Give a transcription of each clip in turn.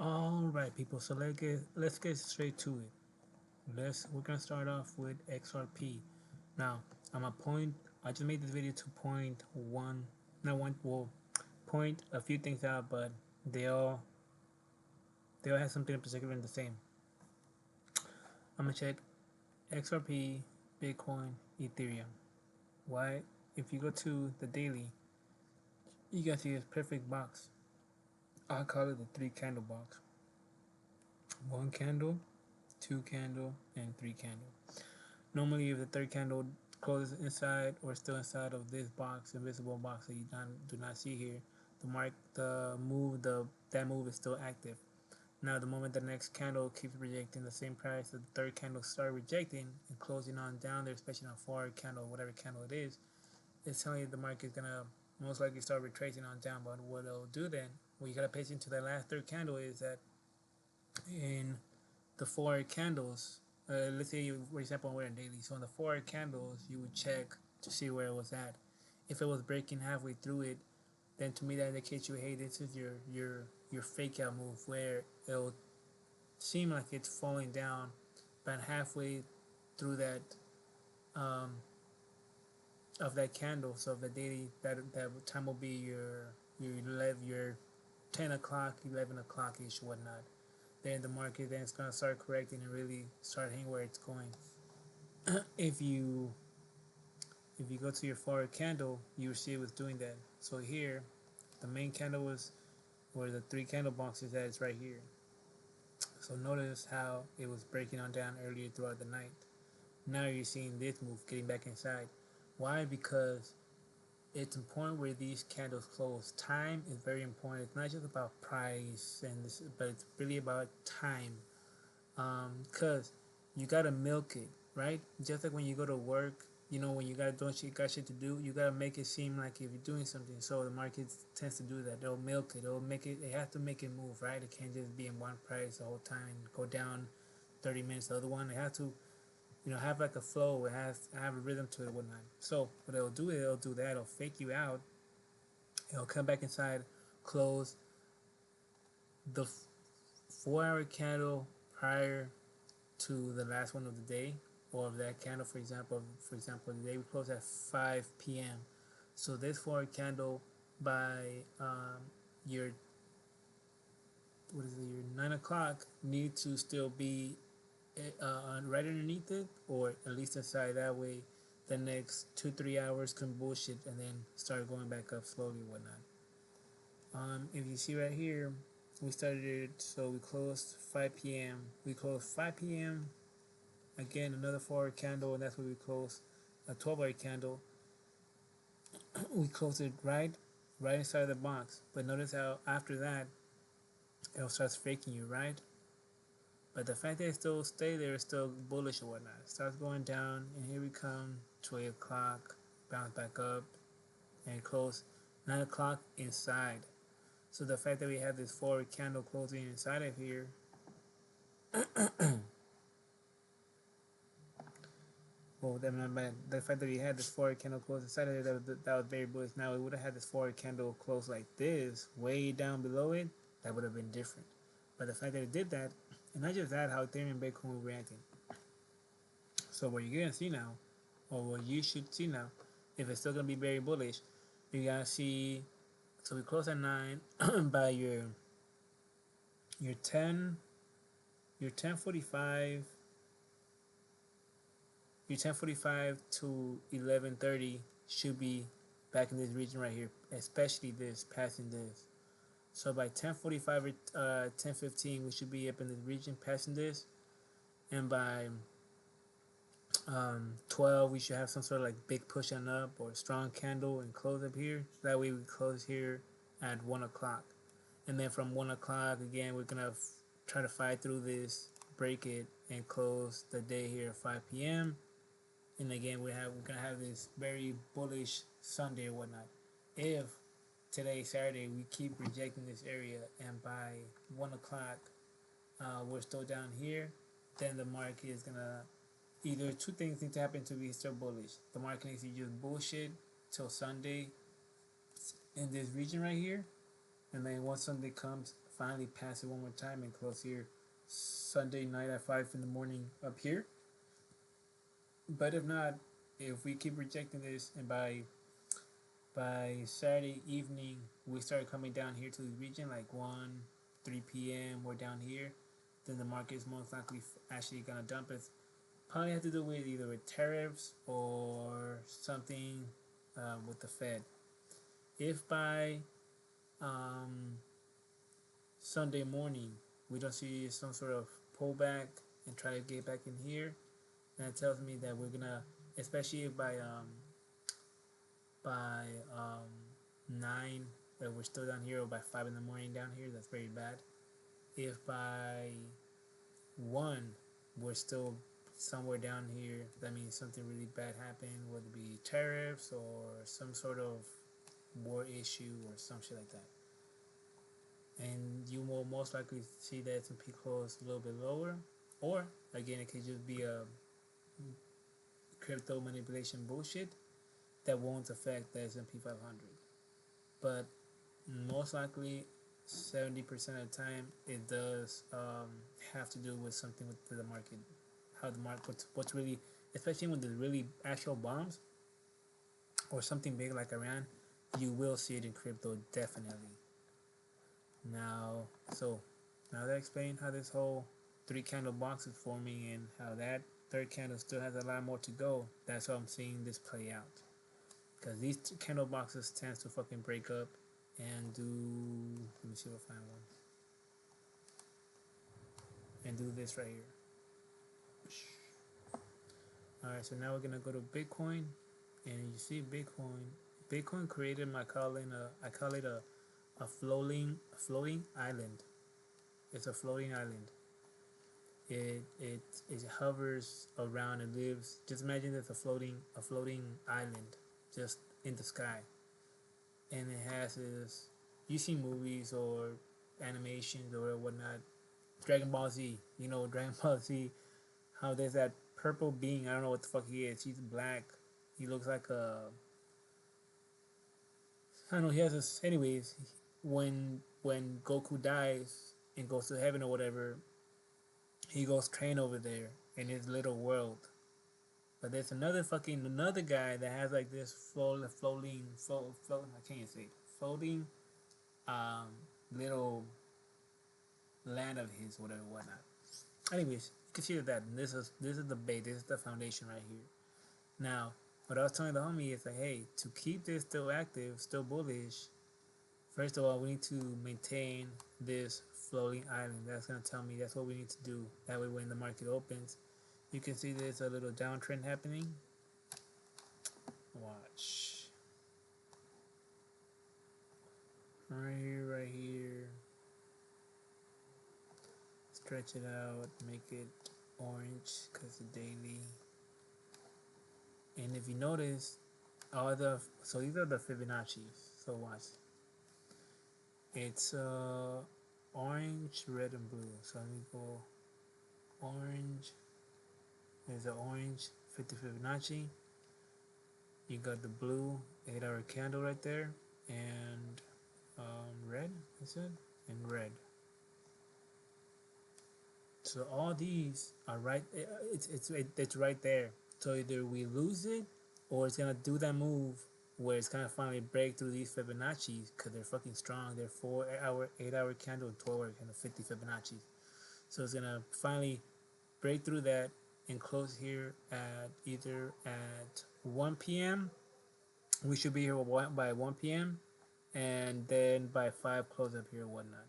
All right, people. So let's get straight to it. We're gonna start off with XRP. Now, I'm a point. I just made this video to point one, not one. Well, point a few things out, but they all they all have something in particular in the same. I'm gonna check XRP, Bitcoin, Ethereum. Why? If you go to the daily, you guys see this perfect box. I call it the three candle box. One candle, two candle, and three candle. Normally, if the third candle closes inside or still inside of this box, invisible box that you do not see here, that move is still active. Now, the moment the next candle keeps rejecting the same price that the third candle started rejecting and closing on down there, especially on forward candle, whatever candle it is, it's telling you the market is gonna most likely start retracing on down. But what it'll do then, what you gotta pay attention to that last third candle is that in the four candles, let's say you, for example, we're in daily. So in the four candles, you would check to see where it was at. If it was breaking halfway through it, then to me that indicates you, hey, this is your fake out move where it'll seem like it's falling down, but halfway through that um, of that candle. So the daily that time will be your 10 o'clock, 11 o'clock ish, whatnot. Then the market then is gonna start correcting and really start hitting where it's going. if you if you go to your forward candle, you see it was doing that. So here, the main candle was where the three candle boxes at is right here. So notice how it was breaking on down earlier throughout the night. Now you're seeing this move getting back inside. Why? Because it's important where these candles close. Time is very important. It's not just about price and this, but it's really about time. Cause you gotta milk it, right? Just like when you go to work, when you gotta do shit, got shit to do, you gotta make it seem like if you're doing something. So the market tends to do that. They'll milk it. They'll make it. They have to make it move, right? It can't just be in one price the whole time and go down 30 minutes. The other one, they have to, have like a flow. It has have a rhythm to it, and whatnot. So what they'll do is they'll do that. They'll fake you out. It'll come back inside, close the 4 hour candle prior to the last one of the day or of that candle. For example, today we close at 5 p.m. So this forward candle by your your 9 o'clock need to still be right underneath it or at least inside. That way the next 2-3 hours can bullshit and then start going back up slowly and whatnot. If you see right here, we started it, so we closed 5 p.m. We closed 5 p.m. Again, another forward candle, and that's where we closed a 12-hour candle. We closed it right inside the box. But notice how after that, it starts faking you, right? But the fact that it still stay there is still bullish or whatnot. It starts going down, and here we come to 8 o'clock, bounce back up, and close 9 o'clock inside. So the fact that we have this forward candle closing inside of here, well, the fact that we had this forward candle close inside of here, that was very bullish. Now, we would have had this forward candle close like this, way down below it, that would have been different. But the fact that it did that, and not just that, how Ethereum and Bitcoin were reacting. So what you're gonna see now, or what you should see now, if it's still gonna be very bullish, you gotta see. So we close at 9 by your 10 your 10:45 your 10:45 to 11:30 should be back in this region right here, especially this passing this. So by 10:45 or 10:15 we should be up in this region passing this, and by 12 we should have some sort of like big push on up or strong candle and close up here. So that way we close here at 1 o'clock, and then from 1 o'clock again we're gonna try to fight through this, break it, and close the day here at 5 p.m. And again we're gonna have this very bullish Sunday or whatnot. If today Saturday we keep rejecting this area and by 1 o'clock we're still down here, then the market is gonna, either two things need to happen to be still bullish. The market needs to just bullshit till Sunday in this region right here, and then once Sunday comes, finally pass it one more time and close here Sunday night at 5 in the morning up here. But if not, if we keep rejecting this and by Saturday evening we start coming down here to the region like 1, 3 p.m. we're down here, then the market is most likely actually gonna dump it. Probably have to do with either with tariffs or something with the Fed. If by um, Sunday morning we don't see some sort of pullback and try to get back in here, then it tells me that we're gonna, especially if by 9 that we're still down here, or by 5 in the morning down here, that's very bad. If by 1 we're still somewhere down here, that means something really bad happened, whether it be tariffs or some sort of war issue or some shit like that. And you will most likely see the S&P close a little bit lower, or again, it could just be a crypto manipulation bullshit that won't affect the S&P 500. But most likely, 70% of the time, it does have to do with something with the market, how the market, what's really, especially when there's really actual bombs or something big like Iran, you will see it in crypto definitely. Now, so now that I explained how this whole 3 candle box is forming and how that third candle still has a lot more to go, that's how I'm seeing this play out. Because these candle boxes tends to fucking break up and do, let me see if I find one, and do this right here. Alright, so now we're gonna go to Bitcoin, and you see Bitcoin created I call it a floating island. It's a floating island. It hovers around and lives. Just imagine it's a floating island just in the sky, and it has this. You see movies or animations or whatnot. Dragon Ball Z, Dragon Ball Z. How there's that purple being. I don't know what the fuck he is. He's black. He looks like a. I don't know. He has this. Anyways, when Goku dies and goes to heaven or whatever, he goes train over there in his little world. But there's another guy that has like this floating. I can't say floating, little land of his, whatnot. Anyways, consider that. And this is the base. This is the foundation right here. Now, what I was telling the homie is like, hey, to keep this still active, still bullish, first of all, we need to maintain this floating island. That's gonna tell me that's what we need to do. That way, when the market opens, you can see there's a little downtrend happening. Watch. Right here. Stretch it out, make it orange because the daily. And if you notice, so these are the Fibonacci's. So watch. It's orange, red, and blue. So let me go orange. There's the orange 50 Fibonacci. You got the blue 8-hour candle right there, and red. I said, and red. So all these are right. It's right there. So either we lose it, or it's gonna do that move where it's gonna finally break through these Fibonacci's because they're fucking strong. They're 4-hour, 8-hour candle, and 12-hour candle, 50 Fibonacci's. So it's gonna finally break through that and close here at either at 1 p.m. We should be here by 1 p.m. and then by 5 close up here and whatnot.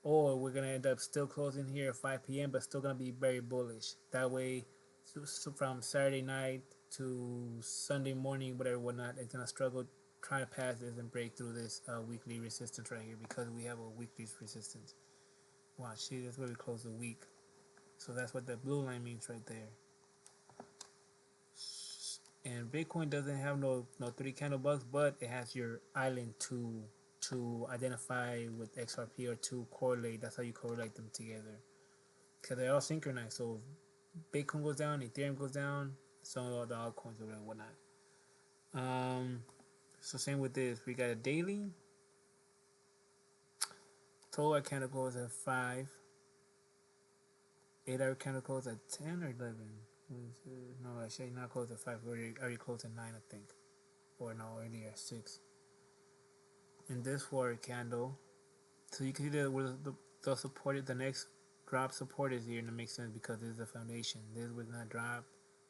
Or we're gonna end up still closing here at 5 p.m. but still gonna be very bullish. That way, so from Saturday night to Sunday morning, whatnot, it's gonna struggle trying to pass this and break through this weekly resistance right here because we have a weekly resistance. Watch, see, that's where we close the week. So that's what that blue line means right there. And Bitcoin doesn't have no 3 candle bucks, but it has your island to identify with XRP or to correlate. That's how you correlate them together because they're all synchronized. So if Bitcoin goes down, Ethereum goes down, some of the altcoins or whatnot. So same with this. We got a daily. 12-hour candle close at 5. 8-hour candle close at 10 or 11. No, actually not close at 5. Already closed at 9, I think. Or no, already at 6. In this 4-hour candle, so you can see that where the support, the next drop support is here, and it makes sense because this is the foundation. This was not drop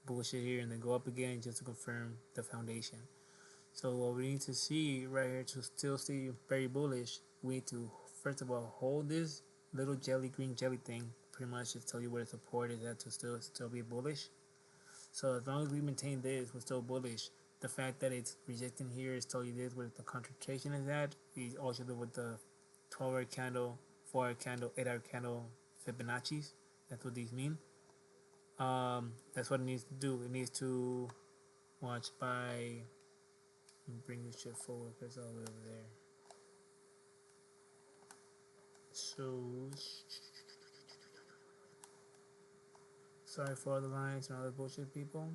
bullshit here and then go up again just to confirm the foundation. So what we need to see right here to still stay very bullish, we need to first of all hold this little green jelly thing. Pretty much just tell you where the support is at to still be bullish. So as long as we maintain this, we're still bullish. The fact that it's rejecting here is telling you this where the concentration is at. We also do with the 12-hour candle, 4-hour candle, 8-hour candle Fibonacci's. That's what these mean. That's what it needs to do. It needs to watch by. Bring this shit forward because it's all the way over there. So sorry for all the lines and all the bullshit, people.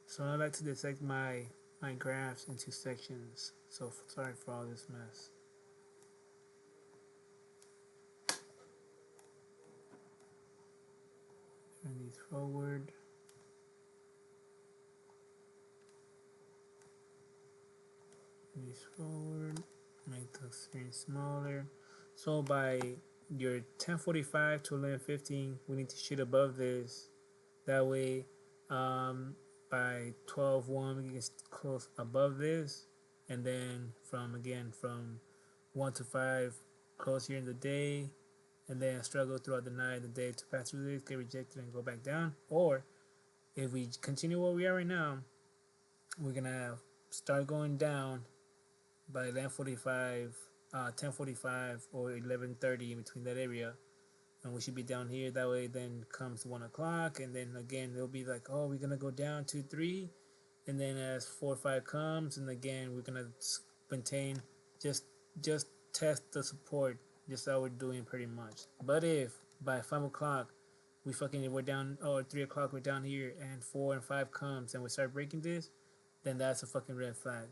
So I like to dissect my graphs into sections. So sorry for all this mess. Turn these forward. These forward. Make the screen smaller. So by your 10:45 to 11:15, we need to shoot above this. That way, by 12:01 we can close above this, and then from 1 to 5 close here in the day, and then struggle throughout the night, the day to pass through this, get rejected, and go back down. Or if we continue where we are right now, we're gonna start going down by 11:45, 10:45, or 11:30 in between that area. And we should be down here. That way, then comes 1 o'clock, and then again they'll be like, "Oh, we're gonna go down to 3," and then as 4 or 5 comes, and again we're gonna maintain, just test the support, just how we're doing pretty much. But if by 5 o'clock we're down, or 3 o'clock we're down here, and 4 and 5 comes, and we start breaking this, then that's a fucking red flag.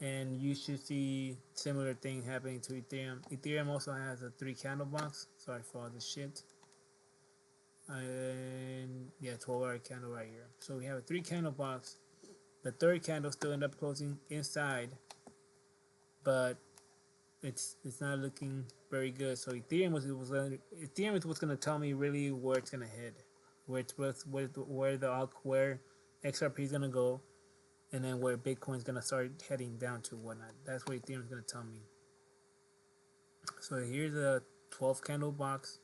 And you should see similar thing happening to Ethereum. Ethereum also has a 3 candle box. Sorry for all this shit. And yeah, 12-hour candle right here. So we have a 3 candle box. The third candle still end up closing inside, but it's not looking very good. So Ethereum is what's gonna tell me really where it's gonna head, where XRP is gonna go, and then where Bitcoin's gonna start heading down to whatnot. That's what Ethereum's gonna tell me. So here's a 12 candle box.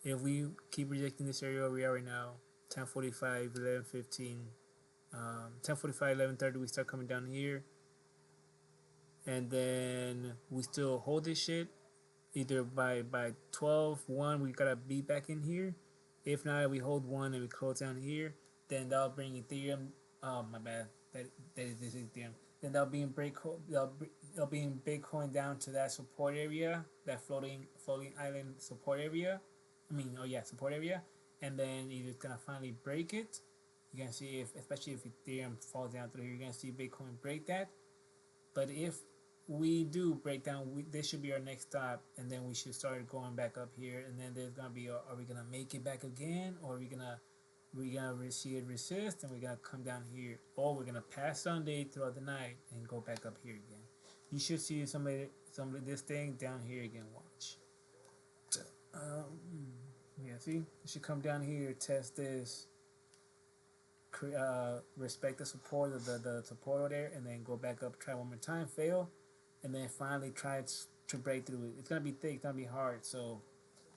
If we keep rejecting this area where we are right now, 10:45, 11:15, 10:45, 11:30, we start coming down here, and then we still hold this shit. Either by 12:1, we gotta be back in here. If not, we hold 1 and we close down here. Then that'll bring Ethereum. Oh my bad. That is this Ethereum. Then that'll be in Bitcoin down to that support area, that floating island support area. Support area. And then you're just gonna finally break it. You're gonna see especially if Ethereum falls down through here, you're gonna see Bitcoin break that. But if we do break down, this should be our next stop, and then we should start going back up here. And then there's gonna be, are we gonna make it back again, or are we gonna see it resist, and we're gonna come down here, or we're gonna pass Sunday throughout the night and go back up here again. You should see some of this thing down here again. Watch. See, it should come down here, test this, respect the support of the support there, and then go back up, try one more time, fail, and then finally try to break through it. It's gonna be thick, it's gonna be hard. So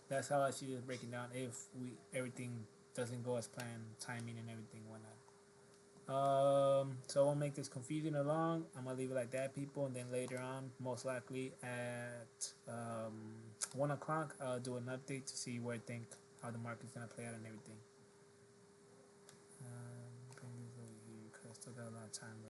that's how I see this breaking down. If everything doesn't go as planned, timing and everything, whatnot. So I won't make this confusing or long. I'm gonna leave it like that, people, and then later on, most likely at 1 o'clock, I'll do an update to see where I think how the market's gonna play out and everything. Bring this over here because I still got a lot of time left.